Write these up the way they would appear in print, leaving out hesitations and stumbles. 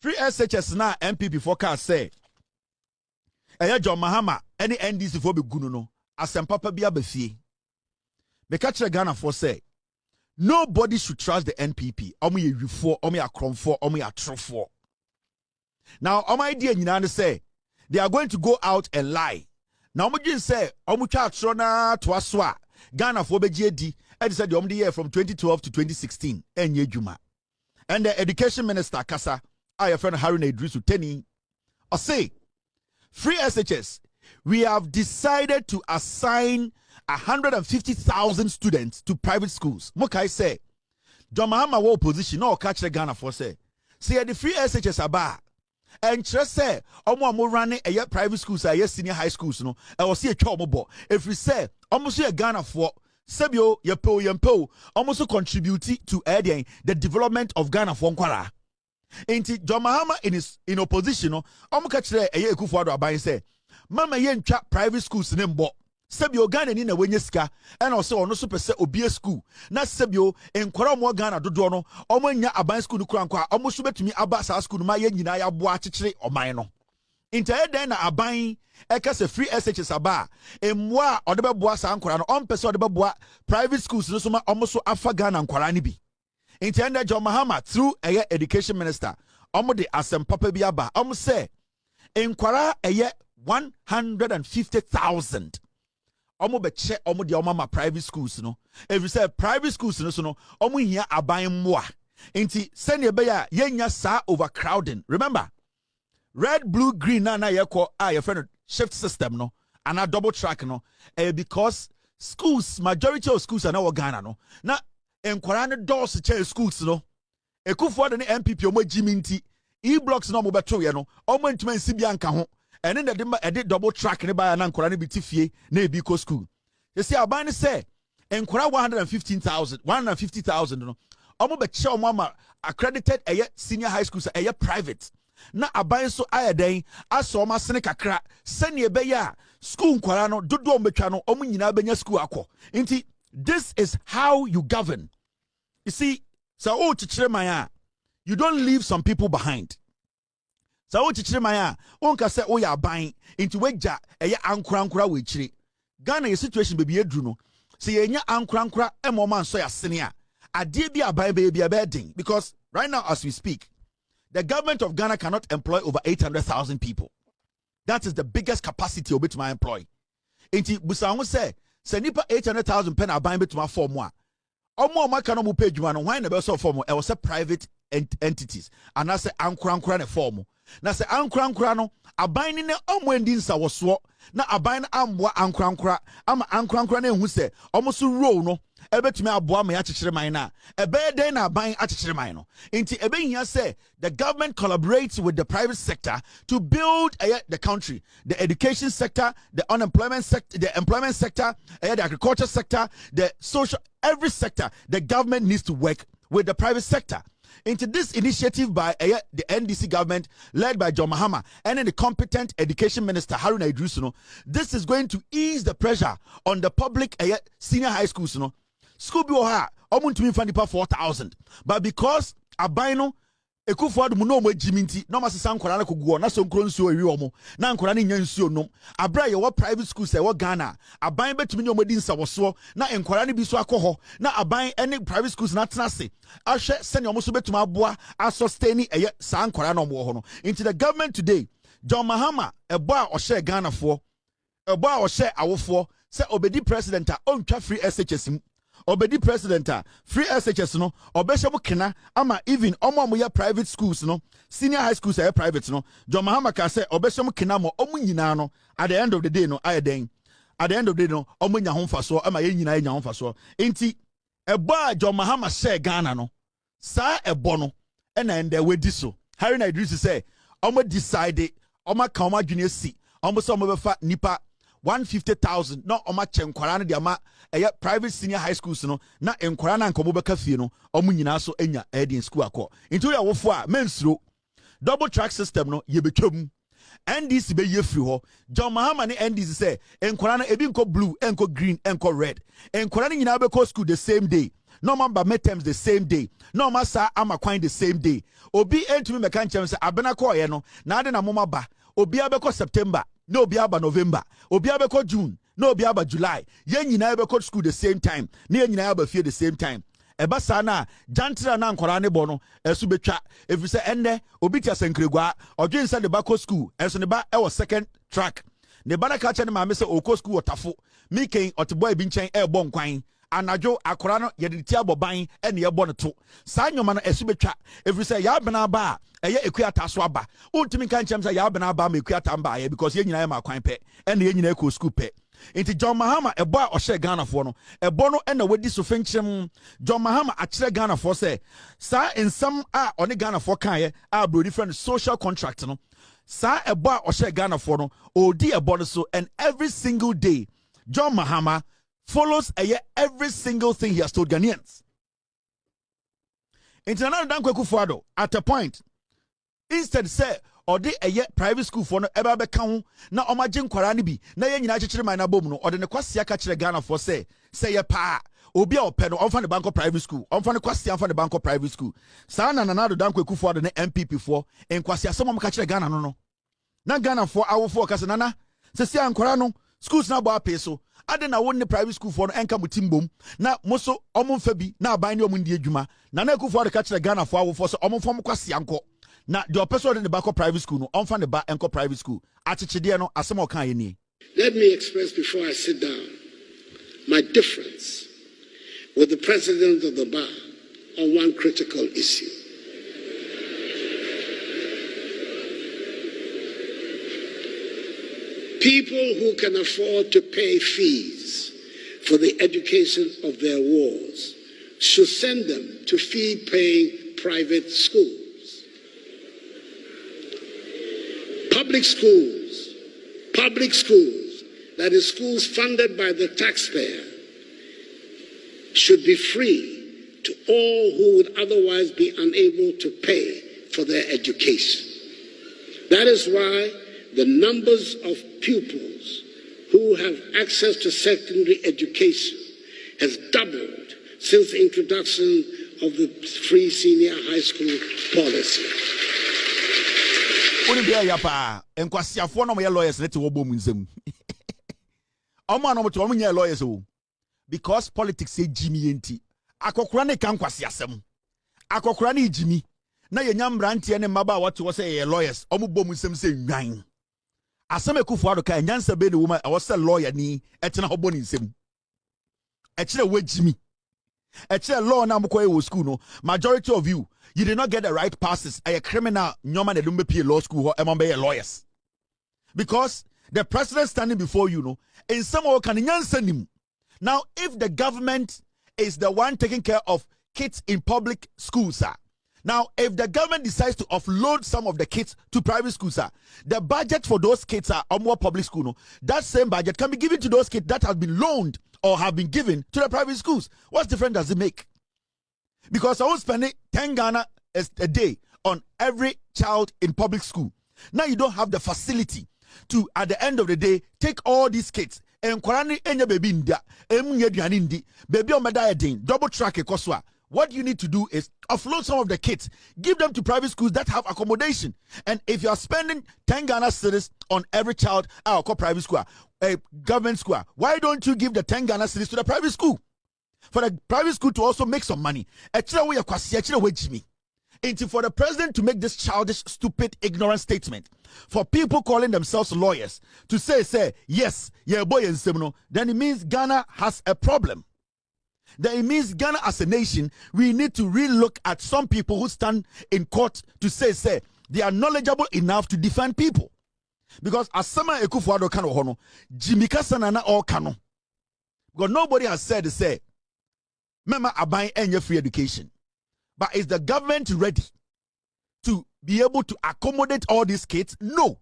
free SHS na MPP forecast say John Mahama any NDC for be gunu no asempapa bi abafie me ka kire Ghana for say nobody should trust the NPP omo ye wifo omo ya kromfo omo ya trofo. Now omo idea nyina ne say they are going to go out and lie. Now omo gin say omo twa atro na to aso a Ghana for begie di e said the year from 2012 to 2016 enye dwuma. And the education minister kasa our friend Harun Idrisu Teni or say free SHS, we have decided to assign 150,000 students to private schools. Mokai say, John Mahama wo position no catch the Ghana for say the free SHS aba and just say omo running a private schools a senior high schools no I was see a twa omo if we say almost a Ghana for Sebio yempo almost contribute to the development of Ghana for Nkwara. Inti John Mahama in opposition no omo ka kire Ekufuado aban say mama ye ntwa private schools ne mbo sebio Ghana ni na wenye sika ena ose ono so pese obie school na sebio enkwara omo Ghana dodo no omo nya aban school no kurankwa omo so betumi aba sa school no ma ye nyina ya boa akekere oman no inta eden na aban ekase free SHS aba emwa odebe boa sa ankwara no ompese odebe boa private schools no so ma omo so afa Ghana ankwara ni bi. Intended John Mahama through a education minister, omo de asempapa bi aba. Omo say enkwara 150,000. Omo be che omo de omo ma private schools no. If you say private schools no so no, omo hia aban mmoa. Inti send be ya yenya sa overcrowding. Remember, red, blue, green na ye call your friend shift system no, and a double track no. Because schools, majority of schools are now Ghana no. Na enkwara ne doors che schools no Ekufuado ne MPP omo jiminti e-blocks no mo beto ye no omo ntuma nsi bia nka ho ene na de double track ne ba na enkwara ne bitifie na ebi ko school you see aban ne say enkwara 150,000 no omo be che omo ama accredited senior high schools private na aban so ayeden aso omo asene kakra sene be ya school enkwara no dodo omo betwa no omo nyina benya school akọ nti this is how you govern. You see, so you don't leave some people behind. So onka say oh ya buying into weja ankura we chire. Ghana your situation baby edru no. See yenya ankura e mo man so ya senior. Ade bi aban baby a bedding because right now as we speak, the government of Ghana cannot employ over 800,000 people. That is the biggest capacity of it my employ. Inti busa say nipa 800,000 pen aban betuma form wa. Omo maka no mu page one why na be so form e was a private entities and I say ankura ne form na say ankura no aban ni ne omo endi nsa woso na aban na amwa ankura ama ankura na ehu se omo so row no ebetumi aboa ma ya kekere man na ebe den na aban akekere man no nti ebe hia say the government collaborates with the private sector to build the country, the education sector, the unemployment sector, the employment sector, the agriculture sector, the social, every sector. The government needs to work with the private sector. Into this initiative by the NDC government led by John Mahama and then the competent education minister Harun Idrisu, this is going to ease the pressure on the public senior high schools. School bi oha omuntumi fa nipa 4,000 but because abino Ekufuado mu no mo jiminti no masesa nkwara na koguo na so nkro nsuo ewi omo na nkwara ne nya nsuo nom abra ye wo private schools e wo Ghana aban betumi ne omodi nsa woso na nkwara ne bi so akoho na aban ene private schools na tenase ahwe sene omo so betumi aboa sustain sa nkwara no mo ho no into the government today. John Mahama ebo a ohye Ghana fo ebo a ohye awofo se obedi president a ontwa free SHS mu obedi president free SHS no obehye kena ama even omo ya private schools no senior high schools are private no John Mahama ka say obehye kena mo omo nyina no at the end of the day no ayeden at the end of the day no omo nya ho mfaso ama ye nyina nya ho mfaso enti ebo a John Mahama share Ghana no sa ebo no na ende wedi so Harry na Idris say omo decide omo ka omo adwene si omo so omo befa nipa 150,000 no oma chenkwara no de ama private senior high schools no na enkwara na nkomo beka fie no omu nyina so enya heading school akọ into ya wofo a mensuro double track system no ye betwam NDC be ye free ho John Mahama ne NDC say enkwara na ebi nko blue enko green enko red enkwara no nyina be ko school the same day no man ba midterms the same day, no man sa ama kwan the same day. Obi entumi meka nkyem se abena ko ye no na ade na moma ba obi abeko September no obi aba November obi abeko June no obi aba July ye nyina abeko school the same time na ye nyina aba fie the same time. Eba sana jantra na nkora ne bo no esu betwa efise enne obi tia senkregwa odwen se de ba ko school enso ne ba e wo second track ne ba na ka che ne ma me se oko school otafo miken oteboy bi nchen e bo nkwan anadwo akora no ye de ti aboban e ne ye bo ne to saa nyoma no esu betwa efise ya bena ba eye ekuata so aba untimi kan chem se ya bena ba ma ekuata mba ye because ye nyina ye ma kwan pe e ne ye nyina ko school pe. Inti John Mahama ebo a ohye Ghana for no ebo no na wadi so fenkyem John Mahama akire Ghana for say sa ensam a one Ghana for kan ye a bro different social contract no sa ebo a ohye Ghana for no odi ebo no so, and every single day John Mahama follows every single thing he has told Ghanaians. Inti another dan Kwaku Fuado at a point instead say or de private school for no eba be kan na omaje nkwara ne bi na ye nyina kyekere man na bom no ode ne kwasia ka kire Ghana for say ye pa obi a ope no onfa ne banko private school onfa ne kwasia onfa ne banko private school sa na do dan Kwaku for ne MPP for en kwasia semom ka kire Ghana no na Ghana for awo for ka se nana se sia nkwara no schools na bo ape so ade na won ne private school for no enka mutimbom na moso omomfa bi na aban ne omndi adwuma na Kwaku for ka kire Ghana for awo for so omomfa kwasia nko na the person in the back of private school no on fan the back enko private school achichide no asem o kan ye ni. Let me express before I sit down my difference with the president of the bar on one critical issue. People who can afford to pay fees for the education of their wards should send them to fee-paying private schools. Public schools, that is schools funded by the taxpayer, should be free to all who would otherwise be unable to pay for their education. That is why the numbers of pupils who have access to secondary education has doubled since the introduction of the free senior high school policy. Oni bia ya pa enkwasiafo no mo ye lawyers net wo bom nsem omo no mo to mo nya lawyers o because politics e jimi enti akokora ne kan kwasiasem akokora ne jimi na ye nyambra ntie ne mmaba wote wo say ye lawyers omo bom nsem say nwan asem ekufo ado ka nyansa be ne wo ma wo say lawyer ni etena ho boni nsem e kire wo jimi e kire law na mo koye wo school no majority of you did not get the right passes. A criminal, nyoma ne lumbe pay law school or emambe lawyers. Because the president standing before you know, in some way can send him. Now, if the government is the one taking care of kids in public schools, sir. Now, if the government decides to offload some of the kids to private schools, sir, the budget for those kids are more public school. No, that same budget can be given to those kids that have been loaned or have been given to the private schools. What difference does it make? Because I was spending 10 Ghana a day on every child in public school. Now you don't have the facility to, at the end of the day, take all these kids and Kwarani enya baby india, baby on double track a koswa. What you need to do is offload some of the kids, give them to private schools that have accommodation. And if you are spending 10 Ghana cedis on every child at a private school, a government school, why don't you give the 10 Ghana cedis to the private school? For the private school to also make some money. And for the president to make this childish, stupid, ignorant statement, for people calling themselves lawyers to say, yes, yeah, boy, and seminal, then it means Ghana has a problem. Then it means Ghana as a nation, we need to relook at some people who stand in court to say, they are knowledgeable enough to defend people. Because as someone Ekufuado kano hono, Jimmy Kasanana or kano. Because nobody has said, Mema abai enye free education. But is the government ready to be able to accommodate all these kids? No.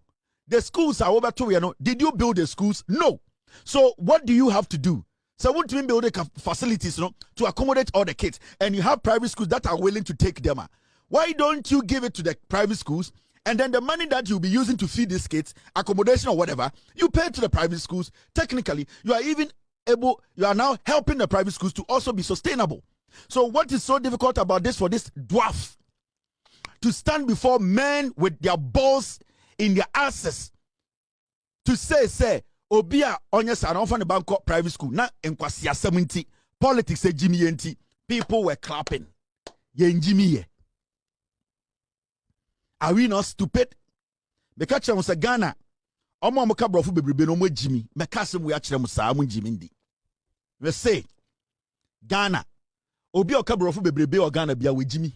The schools are over to, did you build the schools? No. So what do you have to do? So what do you build the facilities to accommodate all the kids? And you have private schools that are willing to take them. Why don't you give it to the private schools? And then the money that you'll be using to feed these kids, accommodation or whatever, you pay to the private schools. Technically, you are now helping the private schools to also be sustainable. So what is so difficult about this for this dwarf to stand before men with their balls in their asses to say obia onye sa na the Bangkok private school na enkwasi asem nti politics ejimi yenti people were clapping ye njimi ye. Are we not stupid? Meka chere mo se Ghana omo mo ka brofo bebrebe no mo ejimi meka sem we akere mo sa mo njimi ndi. We say Ghana obi o ka brofo bebrebe o Ghana bia we jimi.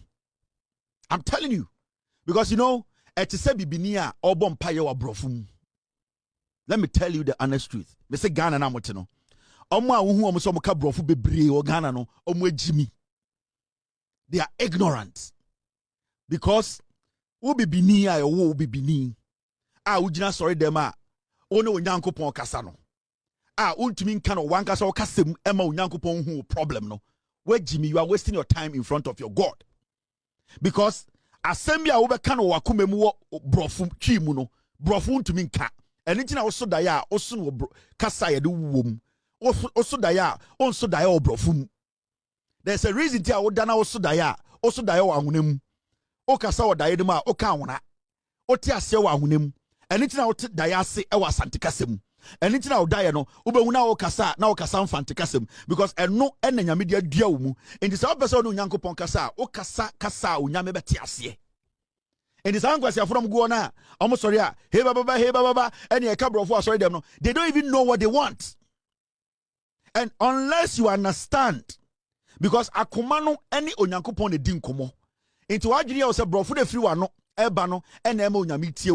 I'm telling you, because you know etise bibini a obo mpaye wa brofo. Let me tell you the honest truth. Me say Ghana na mote no. Omo a wo hu omo so mo ka brofo bebre o Ghana no omo ejimi. They are ignorant. Because wo bibini a wo bibini a wo gina sorry dem a one onyankopon kasa no. A untumi nka no wan kasa o kasem ema onyankopon hu problem no. We jimi, you are wasting your time in front of your God. Because assembly a wo be ka no wakoma mu wo brofo twi mu no, brofo untumi nka. Anything also daya, also no kasa ya do wom. Also daya, also daya o brofum. There's a reason tia o dana also daya o ahunem. O kasa o daya dema o ka wona. O ti ase o ahunem. Anything o daya se e wa santikasem. Anything o daya no, ubehuna o kasa na o kasa mfantikasem because eno ena nyame dia dua wo mu. Enti sa person no nyankopon kasa, o kasa o nyame beti ase. And the sangwasi from Guana, almost sorry, hey baba, and a couple of sorry them no. They don't even know what they want. And unless you understand, because akumano any onyankopon de din komo. Into Adria was a bro for the free one no ebano and emo nyamitie